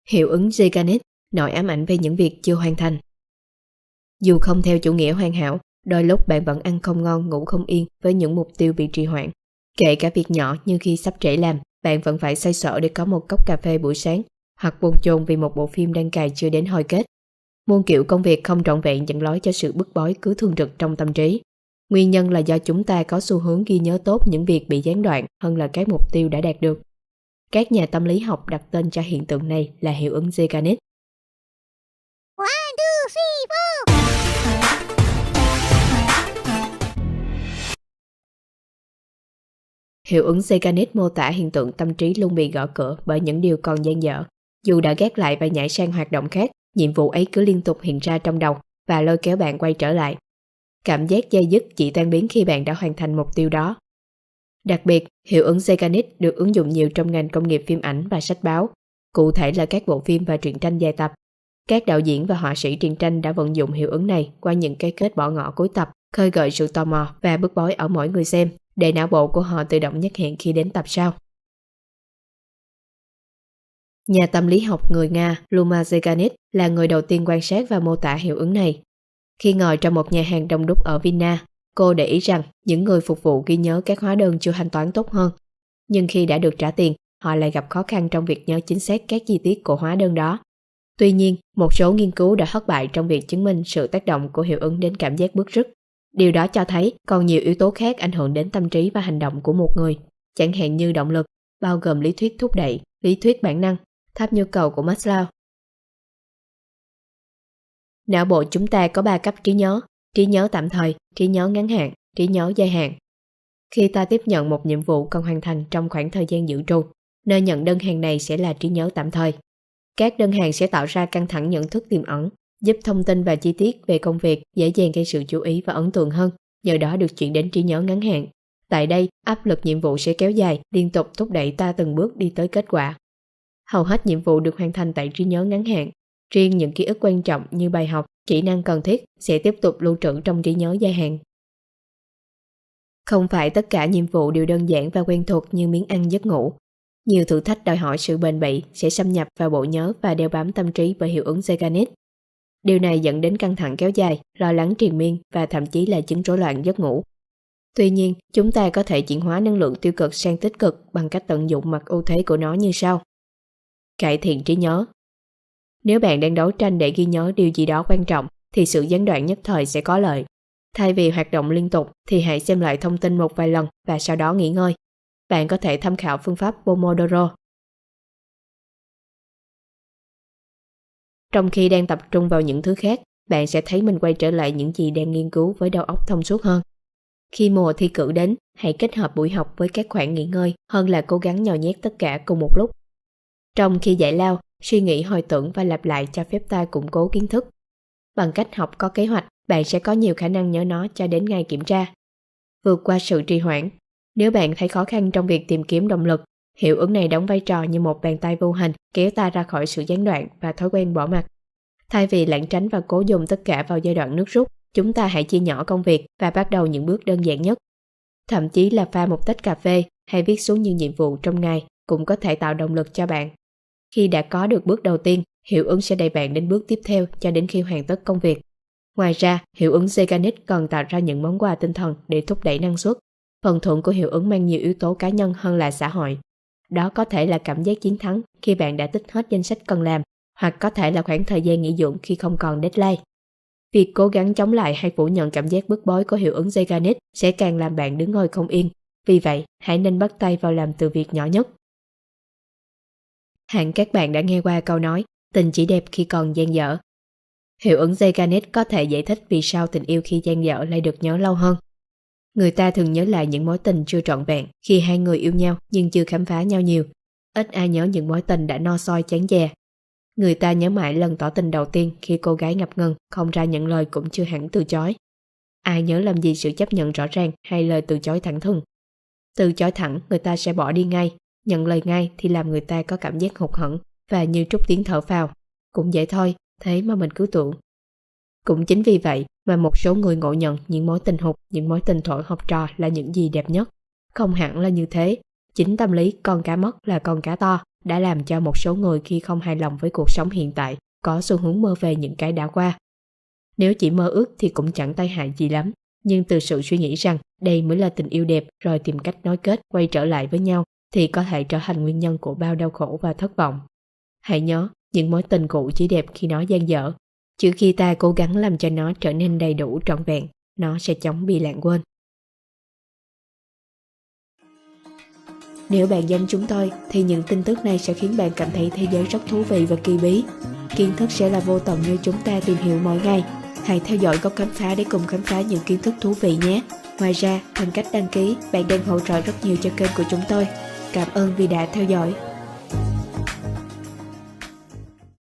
Hiệu ứng Zeigarnik, nỗi ám ảnh về những việc chưa hoàn thành. Dù không theo chủ nghĩa hoàn hảo, đôi lúc bạn vẫn ăn không ngon ngủ không yên với những mục tiêu bị trì hoãn. Kể cả việc nhỏ như khi sắp trễ làm, bạn vẫn phải xoay sở để có một cốc cà phê buổi sáng, hoặc bồn chồn vì một bộ phim đang cày chưa đến hồi kết. Muôn kiểu công việc không trọn vẹn dẫn lối cho sự bức bối cứ thường trực trong tâm trí. Nguyên nhân là do chúng ta có xu hướng ghi nhớ tốt những việc bị gián đoạn hơn là các mục tiêu đã đạt được. Các nhà tâm lý học đặt tên cho hiện tượng này là hiệu ứng Zeigarnik. Hiệu ứng Zeigarnik mô tả hiện tượng tâm trí luôn bị gõ cửa bởi những điều còn dang dở. Dù đã gác lại và nhảy sang hoạt động khác, nhiệm vụ ấy cứ liên tục hiện ra trong đầu và lôi kéo bạn quay trở lại. Cảm giác day dứt chỉ tan biến khi bạn đã hoàn thành mục tiêu đó. Đặc biệt, hiệu ứng Zeigarnik được ứng dụng nhiều trong ngành công nghiệp phim ảnh và sách báo, cụ thể là các bộ phim và truyện tranh dài tập. Các đạo diễn và họa sĩ truyện tranh đã vận dụng hiệu ứng này qua những cái kết bỏ ngỏ cuối tập, khơi gợi sự tò mò và bức bối ở mỗi người xem, để não bộ của họ tự động nhắc hẹn khi đến tập sau. Nhà tâm lý học người Nga Luma Zeigarnik là người đầu tiên quan sát và mô tả hiệu ứng này. Khi ngồi trong một nhà hàng đông đúc ở Vienna, cô để ý rằng những người phục vụ ghi nhớ các hóa đơn chưa thanh toán tốt hơn. Nhưng khi đã được trả tiền, họ lại gặp khó khăn trong việc nhớ chính xác các chi tiết của hóa đơn đó. Tuy nhiên, một số nghiên cứu đã thất bại trong việc chứng minh sự tác động của hiệu ứng đến cảm giác bứt rứt. Điều đó cho thấy còn nhiều yếu tố khác ảnh hưởng đến tâm trí và hành động của một người, chẳng hạn như động lực, bao gồm lý thuyết thúc đẩy, lý thuyết bản năng, tháp nhu cầu của Maslow. Não bộ chúng ta có 3 cấp trí nhớ tạm thời, trí nhớ ngắn hạn, trí nhớ dài hạn. Khi ta tiếp nhận một nhiệm vụ cần hoàn thành trong khoảng thời gian dự trù, nơi nhận đơn hàng này sẽ là trí nhớ tạm thời. Các đơn hàng sẽ tạo ra căng thẳng nhận thức tiềm ẩn, giúp thông tin và chi tiết về công việc dễ dàng gây sự chú ý và ấn tượng hơn, nhờ đó được chuyển đến trí nhớ ngắn hạn. Tại đây, áp lực nhiệm vụ sẽ kéo dài, liên tục thúc đẩy ta từng bước đi tới kết quả. Hầu hết nhiệm vụ được hoàn thành tại trí nhớ ngắn hạn. Riêng những ký ức quan trọng như bài học, kỹ năng cần thiết sẽ tiếp tục lưu trữ trong trí nhớ dài hạn. Không phải tất cả nhiệm vụ đều đơn giản và quen thuộc như miếng ăn giấc ngủ. Nhiều thử thách đòi hỏi sự bền bỉ sẽ xâm nhập vào bộ nhớ và đeo bám tâm trí bởi hiệu ứng Zeigarnik. Điều này dẫn đến căng thẳng kéo dài, lo lắng triền miên và thậm chí là chứng rối loạn giấc ngủ. Tuy nhiên, chúng ta có thể chuyển hóa năng lượng tiêu cực sang tích cực bằng cách tận dụng mặt ưu thế của nó như sau. Cải thiện trí nhớ. Nếu bạn đang đấu tranh để ghi nhớ điều gì đó quan trọng, thì sự gián đoạn nhất thời sẽ có lợi. Thay vì hoạt động liên tục, thì hãy xem lại thông tin một vài lần và sau đó nghỉ ngơi. Bạn có thể tham khảo phương pháp Pomodoro. Trong khi đang tập trung vào những thứ khác, bạn sẽ thấy mình quay trở lại những gì đang nghiên cứu với đầu óc thông suốt hơn. Khi mùa thi cử đến, hãy kết hợp buổi học với các khoảng nghỉ ngơi hơn là cố gắng nhồi nhét tất cả cùng một lúc. Trong khi giải lao, suy nghĩ hồi tưởng và lặp lại cho phép ta củng cố kiến thức. Bằng cách học có kế hoạch, bạn sẽ có nhiều khả năng nhớ nó cho đến ngày kiểm tra. Vượt qua sự trì hoãn. Nếu bạn thấy khó khăn trong việc tìm kiếm động lực, hiệu ứng này đóng vai trò như một bàn tay vô hình kéo ta ra khỏi sự gián đoạn và thói quen bỏ mặc. Thay vì lảng tránh và cố dồn tất cả vào giai đoạn nước rút, chúng ta hãy chia nhỏ công việc và bắt đầu những bước đơn giản nhất. Thậm chí là pha một tách cà phê hay viết xuống những nhiệm vụ trong ngày cũng có thể tạo động lực cho bạn. Khi đã có được bước đầu tiên, hiệu ứng sẽ đẩy bạn đến bước tiếp theo cho đến khi hoàn tất công việc. Ngoài ra, hiệu ứng Zeigarnik còn tạo ra những món quà tinh thần để thúc đẩy năng suất. Phần thưởng của hiệu ứng mang nhiều yếu tố cá nhân hơn là xã hội. Đó có thể là cảm giác chiến thắng khi bạn đã tích hết danh sách cần làm, hoặc có thể là khoảng thời gian nghỉ dưỡng khi không còn deadline. Việc cố gắng chống lại hay phủ nhận cảm giác bức bối của hiệu ứng Zeigarnik sẽ càng làm bạn đứng ngồi không yên. Vì vậy, hãy nên bắt tay vào làm từ việc nhỏ nhất. Hẳn các bạn đã nghe qua câu nói, tình chỉ đẹp khi còn dang dở. Hiệu ứng Zeigarnik có thể giải thích vì sao tình yêu khi dang dở lại được nhớ lâu hơn. Người ta thường nhớ lại những mối tình chưa trọn vẹn khi hai người yêu nhau nhưng chưa khám phá nhau nhiều. Ít ai nhớ những mối tình đã no soi chán chè. Người ta nhớ mãi lần tỏ tình đầu tiên khi cô gái ngập ngừng, không ra nhận lời cũng chưa hẳn từ chối. Ai nhớ làm gì sự chấp nhận rõ ràng hay lời từ chối thẳng thừng. Từ chối thẳng người ta sẽ bỏ đi ngay, nhận lời ngay thì làm người ta có cảm giác hụt hẫng và như trút tiếng thở phào. Cũng dễ thôi, thế mà mình cứ tưởng. Cũng chính vì vậy mà một số người ngộ nhận những mối tình hụt, những mối tình thuở học trò là những gì đẹp nhất. Không hẳn là như thế, chính tâm lý con cá mất là con cá to đã làm cho một số người khi không hài lòng với cuộc sống hiện tại có xu hướng mơ về những cái đã qua. Nếu chỉ mơ ước thì cũng chẳng tai hại gì lắm, nhưng từ sự suy nghĩ rằng đây mới là tình yêu đẹp rồi tìm cách nối kết quay trở lại với nhau thì có thể trở thành nguyên nhân của bao đau khổ và thất vọng. Hãy nhớ, những mối tình cũ chỉ đẹp khi nó dang dở, chứ khi ta cố gắng làm cho nó trở nên đầy đủ trọn vẹn, nó sẽ chóng bị lãng quên. Nếu bạn danh chúng tôi thì những tin tức này sẽ khiến bạn cảm thấy thế giới rất thú vị và kỳ bí. Kiến thức sẽ là vô tận như chúng ta tìm hiểu mỗi ngày. Hãy theo dõi Góc Khám Phá để cùng khám phá những kiến thức thú vị nhé. Ngoài ra, bằng cách đăng ký, bạn đang hỗ trợ rất nhiều cho kênh của chúng tôi. Cảm ơn vì đã theo dõi.